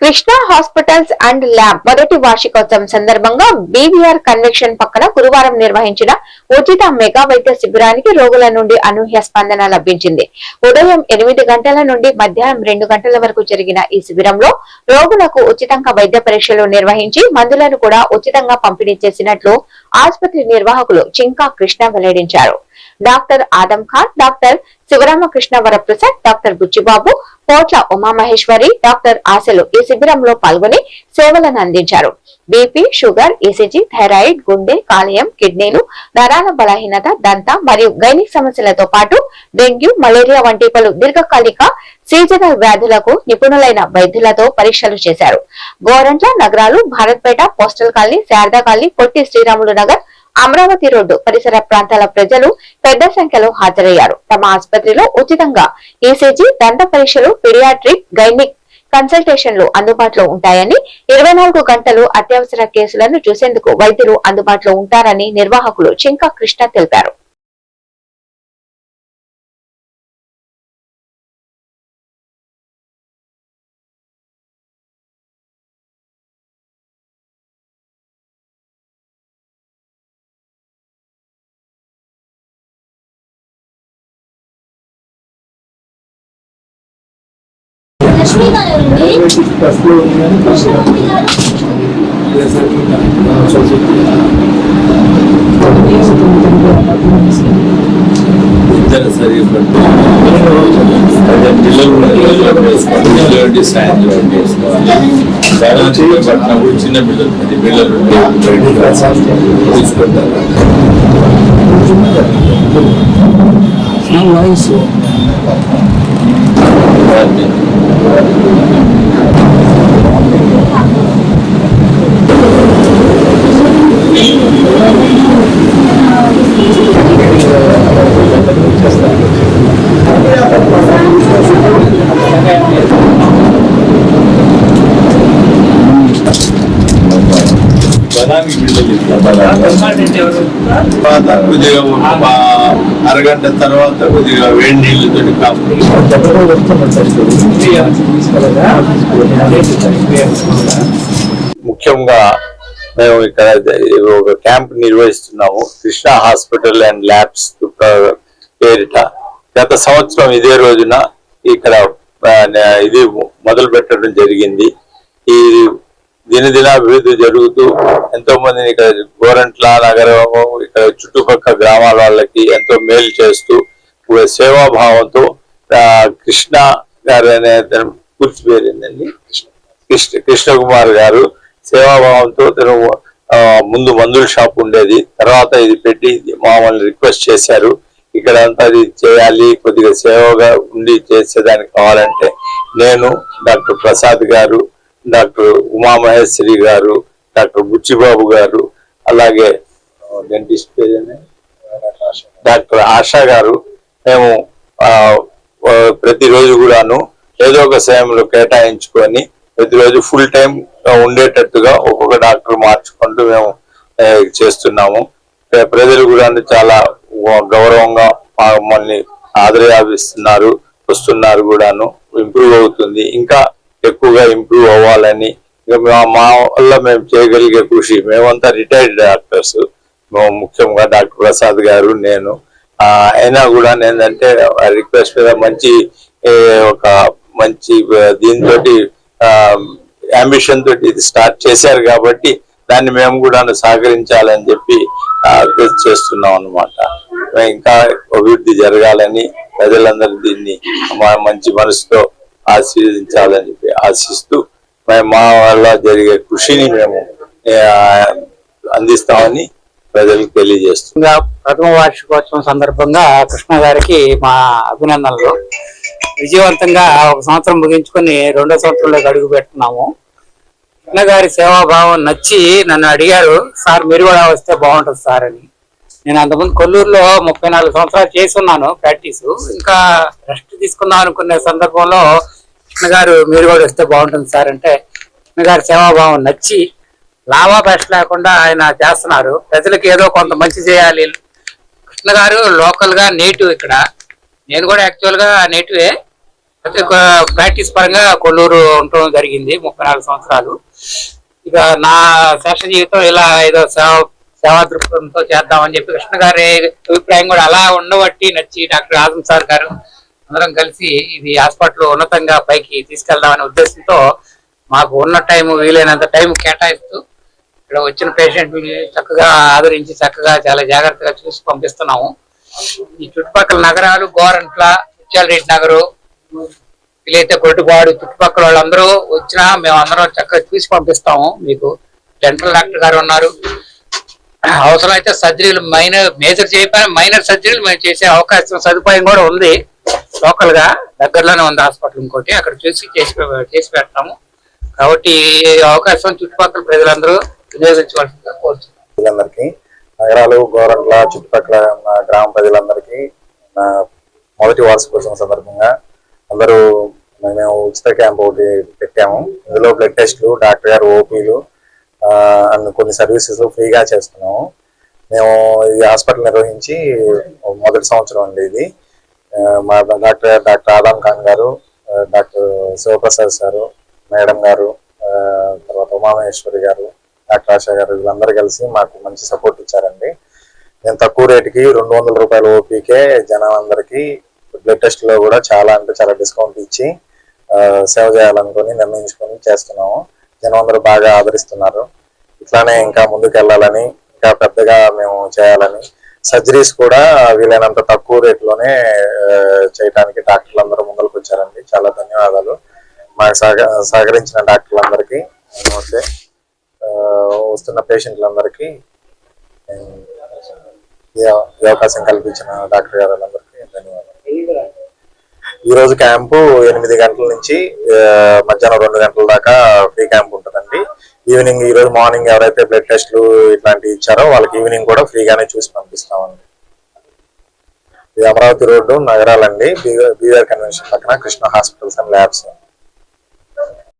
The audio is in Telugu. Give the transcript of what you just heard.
కృష్ణా హాస్పిటల్స్ అండ్ ల్యాబ్ మొదటి వార్షికోత్సవం సందర్భంగా బీవీఆర్ కన్వెన్షన్ పక్కన గురువారం నిర్వహించిన ఉచిత మెగా వైద్య శిబిరానికి రోగుల నుండి అనూహ్య స్పందన లభించింది. ఉదయం 8 గంటల నుండి మధ్యాహ్నం 2 గంటల వరకు జరిగిన ఈ శిబిరంలో రోగులకు ఉచితంగా వైద్య పరీక్షలు నిర్వహించి మందులను కూడా ఉచితంగా పంపిణీ చేసినట్లు ఆసుపత్రి నిర్వాహకులు చింకా కృష్ణ వెల్లడించారు. Doctor Adam Khan, doctor Sivaramakrishna Varaprasad, doctor Buchibabu, Potla Umamaheswari, doctor ఆశలు ఈ శిబిరంలో పాల్గొని సేవలను అందించారు. బీపీ, షుగర్, ఈసీజీ, థైరాయిడ్, గుండె, కాలేయం, కిడ్నీలు, నరాల బలహీనత, దంత మరియు గైనిక్ సమస్యలతో పాటు డెంగ్యూ, మలేరియా వంటి పలు దీర్ఘకాలిక సీజనల్ వ్యాధులకు నిపుణులైన వైద్యులతో పరీక్షలు చేశారు. గోరంట్ల నగరాలు, Bharatpeta, postal colony, Sharada colony, Potti Sriramulu Nagar, Amaravati road పరిసర ప్రాంతాల ప్రజలు పెద్ద సంఖ్యలో హాజరయ్యారు. తమ ఆసుపత్రిలో ఉచితంగా ఈసీజీ, దంత పరీక్షలు, పీడియాట్రిక్, గైనిక్ కన్సల్టేషన్లు అందుబాటులో ఉంటాయని, 24 గంటలు అత్యవసర కేసులను చూసేందుకు వైద్యులు అందుబాటులో ఉంటారని నిర్వాహకులు చింకా కృష్ణ తెలిపారు. లక్ష్మీ గారు చిన్న పిల్లలు 10 పిల్లలు తీసుకుంటారు. కొద్దిగా అరగంట తర్వాత కొద్దిగా వేడి నీళ్ళతో కాపు. ముఖ్యంగా మేము ఇక్కడ ఒక క్యాంప్ నిర్వహిస్తున్నాము కృష్ణా హాస్పిటల్ అండ్ ల్యాబ్స్ పేరిట. గత సంవత్సరం ఇదే రోజున ఇక్కడ ఇది మొదలు పెట్టడం జరిగింది. ఈ దినదినాభివృద్ధి జరుగుతూ ఎంతో మందిని ఇక్కడ గోరంట్ల నగరం ఇక్కడ చుట్టుపక్కల గ్రామాల వాళ్ళకి ఎంతో మేలు చేస్తూ సేవాభావంతో కృష్ణ గారు అనే పూర్తి పేరు ఏంటండి, కృష్ణ కుమార్ గారు సేవాభావంతో తను ముందు మందుల షాప్ ఉండేది, తర్వాత ఇది పెట్టి మమ్మల్ని రిక్వెస్ట్ చేశారు ఇక్కడ అంతా ఇది చేయాలి, కొద్దిగా సేవగా ఉండి చేసేదానికి కావాలంటే నేను, డాక్టర్ ప్రసాద్ గారు, డాక్టర్ ఉమామహేశ్వరి గారు, డాక్టర్ బుచ్చిబాబు గారు, అలాగే డెంటిస్ట్ డాక్టర్ ఆశా గారు మేము ప్రతిరోజు కూడాను ఏదో ఒక సమయంలో కేటాయించుకొని ప్రతిరోజు ఫుల్ టైం ఉండేటట్టుగా ఒక్కొక్క డాక్టర్ మార్చుకుంటూ మేము చేస్తున్నాము. ప్రజలు కూడా చాలా గౌరవంగా మమ్మల్ని ఆదరయాపిస్తున్నారు, వస్తున్నారు కూడాను. ఇంప్రూవ్ అవుతుంది, ఇంకా ఎక్కువగా ఇంప్రూవ్ అవ్వాలని మా వల్ల మేము చేయగలిగే కృషి. మేమంతా రిటైర్డ్ డాక్టర్స్, ముఖ్యంగా డాక్టర్ ప్రసాద్ గారు, నేను. అయినా కూడా ఏంటంటే రిక్వెస్ట్ మీద ఒక మంచి దీంతో అంబిషన్ తోటి ఇది స్టార్ట్ చేశారు కాబట్టి దాన్ని మేము కూడా సహకరించాలని చెప్పి చేస్తున్నాం అన్నమాట. ఇంకా అభివృద్ధి జరగాలని ప్రజలందరూ దీన్ని మంచి మనసుతో ఆశీర్వదించాలని చెప్పి ఆశిస్తూ మా వల్ల జరిగే కృషిని మేము అందిస్తామని ప్రజలకు తెలియజేస్తున్నాం. ప్రథమ వార్షికోత్సవం సందర్భంగా కృష్ణ గారికి మా అభినందనలు. విజయవంతంగా ఒక సంవత్సరం ముగించుకొని 2వ సంవత్సరంలోకి అడుగు పెడుతున్నాము. కృష్ణ గారి సేవాభావం నచ్చి నన్ను అడిగారు, సార్ మీరు కూడా వస్తే బాగుంటుంది సార్ అని. నేను అంతకుముందు కొల్లూరులో 34 సంవత్సరాలు చేసి ఉన్నాను ప్రాక్టీసు. ఇంకా రెస్ట్ తీసుకుందాం అనుకునే సందర్భంలో కృష్ణ గారు మీరు కూడా వస్తే బాగుంటుంది సార్ అంటే కృష్ణ గారి సేవాభావం నచ్చి లాభాపేక్ష లేకుండా ఆయన చేస్తున్నారు. ప్రజలకు ఏదో కొంత మంచి చేయాలి. కృష్ణ గారు లోకల్ గా నేటివ్ ఇక్కడ, నేను కూడా యాక్చువల్ గా నేటివే. ప్రాక్టీస్ పరంగా కొల్లూరు ఉండటం జరిగింది 34 సంవత్సరాలు. ఇక నా శేష జీవితం ఇలా ఏదో సేవా దృక్పథంతో చేద్దామని చెప్పి కృష్ణ గారి అభిప్రాయం కూడా అలా ఉండబట్టి నచ్చి డాక్టర్ ఆజం సార్ గారు అందరం కలిసి ఇది హాస్పిటల్ ఉన్నతంగా పైకి తీసుకెళ్దామనే ఉద్దేశంతో మాకు ఉన్న టైం వీలైనంత టైం కేటాయిస్తూ ఇక్కడ వచ్చిన పేషెంట్ చక్కగా ఆదరించి చక్కగా చాలా జాగ్రత్తగా చూసి పంపిస్తున్నాము. ఈ చుట్టుపక్కల నగరాలు గోరంట్ల, ముత్యాలరెడ్డి నగరు, వీలైతే కొట్టుబాడు చుట్టుపక్కల వాళ్ళందరూ వచ్చినా మేము అందరం చక్కగా చూసి పంపిస్తాము. మీకు డెంటల్ డాక్టర్ గారు ఉన్నారు. అవసరం అయితే సర్జరీలు మేజర్ చేయకపోయినా మైనర్ సర్జరీలు మేము చేసే అవకాశం సదుపాయం కూడా ఉంది. లోకల్ గా దగ్గరలోనే ఉంది హాస్పిటల్ ఇంకోటి, అక్కడ చేసి పెడతాము. కాబట్టి ఈ అవకాశం చుట్టుపక్కల ప్రజలందరూ వినియోగించవలసిందిగా కోరుతున్నాం. నగరాలు గోరంట్ల చుట్టుపక్కల ఉన్న గ్రామ ప్రజలందరికీ మొదటి వార్షికోత్సవం సందర్భంగా అందరూ మేము ఉచిత క్యాంప్ ఒకటి పెట్టాము. ఇందులో బ్లడ్ టెస్ట్లు, డాక్టర్ గారు ఓపీలు అండ్ కొన్ని సర్వీసెస్ ఫ్రీగా చేస్తున్నాము. మేము ఈ హాస్పిటల్ నిర్వహించి మొదటి సంవత్సరం అండి ఇది. మా డాక్టర్ ఆదాం ఖాన్ గారు, డాక్టర్ శివప్రసాద్ సారు, మేడం గారు, తర్వాత ఉమామహేశ్వరి గారు, డాక్టర్ ఆశా గారు, వీళ్ళందరూ కలిసి మాకు మంచి సపోర్ట్ ఇచ్చారండి. నేను తక్కువ రేటుకి 200 రూపాయల ఓపీకే జనాలందరికీ బ్లడ్ టెస్ట్ లో కూడా చాలా డిస్కౌంట్ ఇచ్చి సేవ చేయాలనుకుని నిర్ణయించుకొని చేస్తున్నాము. జనం అందరూ బాగా ఆదరిస్తున్నారు. ఇట్లానే ఇంకా ముందుకు వెళ్ళాలని, ఇంకా పెద్దగా మేము చేయాలని, సర్జరీస్ కూడా వీలైనంత తక్కువ రేట్లోనే చేయడానికి డాక్టర్లు అందరూ ముందుకు వచ్చారండి. చాలా ధన్యవాదాలు మాకు సహకరించిన డాక్టర్లందరికీ, వస్తున్న పేషెంట్లందరికీ, ఈ అవకాశం కల్పించిన డాక్టర్ గారులందరికీ ధన్యవాదాలు. ఈ రోజు క్యాంపు 8 గంటల నుంచి మధ్యాహ్నం 2 గంటల దాకా ఫ్రీ క్యాంప్ ఉంటుందండి. ఈవినింగ్ ఈ రోజు మార్నింగ్ ఎవరైతే బ్లడ్ టెస్ట్లు ఇట్లాంటివి ఇచ్చారో వాళ్ళకి ఈవినింగ్ కూడా ఫ్రీగానే చూసి పంపిస్తామండి. ఇది అమరావతి రోడ్డు, నగరాలండి, బీవీఆర్ కన్వెన్షన్ పక్కన కృష్ణ హాస్పిటల్స్ అండ్ ల్యాబ్స్.